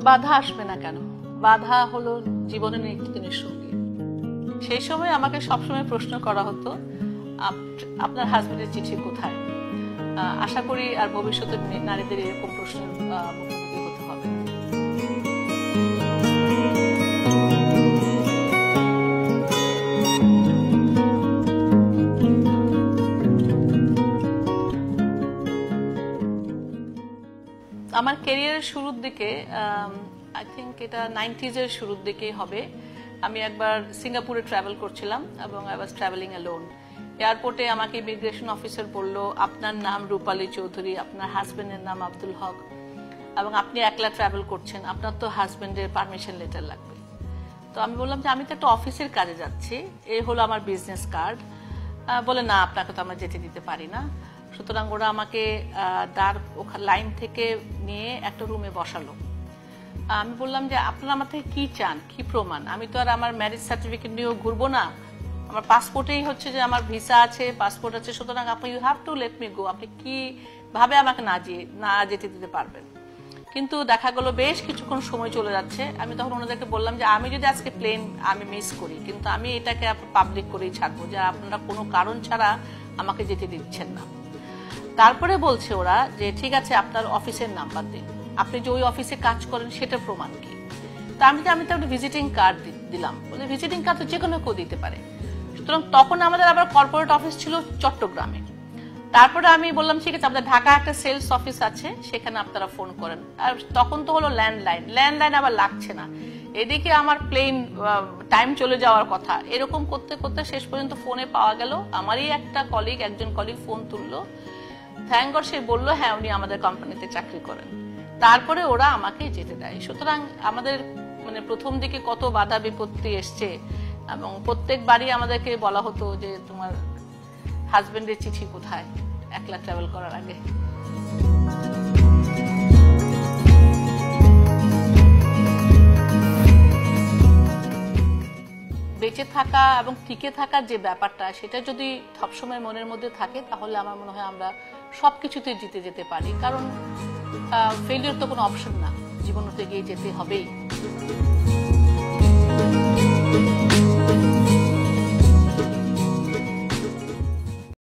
বাধা আসবে না কেন? বাধা হলো জীবনের নিত্যদিনের সঙ্গী। সেই সময় আমাকে সবসময় প্রশ্ন করা হতো, আপনার হাজবেন্ডের চিঠি কোথায়? আশা করি আর ভবিষ্যতে নারীদের এরকম প্রশ্নের মুখোমুখি হতে হবে না। আমার ক্যারিয়ারের শুরুর দিকে, আই থিঙ্ক এটা 90s-এর শুরুর দিকেই হবে, আমি একবার সিঙ্গাপুরে ট্রাভেল করছিলাম এবং আই ওয়াজ ট্রাভেলিং অ্যালোন। এয়ারপোর্টে আমাকে ইমিগ্রেশন অফিসার বলল, আপনার নাম রূপালী চৌধুরী, আপনার হাজবেন্ডের নাম আব্দুল হক, এবং আপনি একলা ট্রাভেল করছেন, আপনার তো হাজবেন্ডের পারমিশন লেটার লাগবে। তো আমি বললাম যে আমি তো একটা অফিসের কাজে যাচ্ছি, এই হলো আমার বিজনেস কার্ড। বলে না, আপনাকে তো আমরা যেতে দিতে পারি না। সুতরাং ওরা আমাকে লাইন থেকে নিয়ে একটা রুমে বসালো। আমি বললাম যে আপনারা আমার থেকে কি চান, কি প্রমাণ? আমি তো আর আমার ম্যারেজ সার্টিফিকেট নিয়েও ঘুরবো না, আমার পাসপোর্টেই হচ্ছে যে আমার ভিসা আছে, পাসপোর্ট আছে, সুতরাং আপনি you have to let me go. আপনি কিভাবে আমাকে না যেতে দিতে পারবেন? কিন্তু দেখা গেল বেশ কিছুক্ষণ সময় চলে যাচ্ছে। আমি তখন ওনাদেরকে বললাম যে আমি যদি আজকে প্লেন আমি মিস করি, কিন্তু আমি এটাকে পাবলিক করেই ছাড়বো যে আপনারা কোনো কারণ ছাড়া আমাকে যেতে দিচ্ছেন না। তারপরে বলছে ওরা যে ঠিক আছে, আপনার অফিসের নাম্বার দিন, আপনি যে ওই অফিসে কাজ করেন সেটার প্রমাণ কি? তা আমি তো একটা ভিজিটিং কার্ড দিলাম। বলে ভিজিটিং কার্ড তো যে কোনো কেউ দিতে পারে। সুতরাং তখন আমাদের আবার কর্পোরেট অফিস ছিল চট্টগ্রামে। তারপরে আমি বললাম ঠিক আছে, আপনাদের ঢাকা একটা সেলস অফিস আছে, সেখানে আপনারা ফোন করেন। আর তখন তো হলো ল্যান্ডলাইন আবার লাগছে না, এদিকে আমার প্লেন টাইম চলে যাওয়ার কথা। এরকম করতে করতে শেষ পর্যন্ত ফোনে পাওয়া গেল, আমারই একজন কলিগ ফোন তুললো। থ্যাঙ্ক গড, সে বললো হ্যাঁ উনি আমাদের কোম্পানিতে চাকরি করেন। তারপরে ওরা আমাকে যেতে দেয়। সুতরাং আমাদের প্রথম দিকে কত বাধা বিপত্তি এসছে, এবং প্রত্যেকবারই আমাদেরকে বলা হতো যে তোমার হাজবেন্ডের চিঠি কোথায়, একলা ট্রাভেল করার আগে। বেঁচে থাকা এবং টিকে থাকার যে ব্যাপারটা, সেটা যদি সবসময় মনের মধ্যে থাকে, তাহলে আমার মনে হয় আমরা সবকিছুতে জিতে যেতে পারি। কারণ ফেলিওর তো কোনো অপশন না, জীবন হতে গিয়ে যেতে হবেই।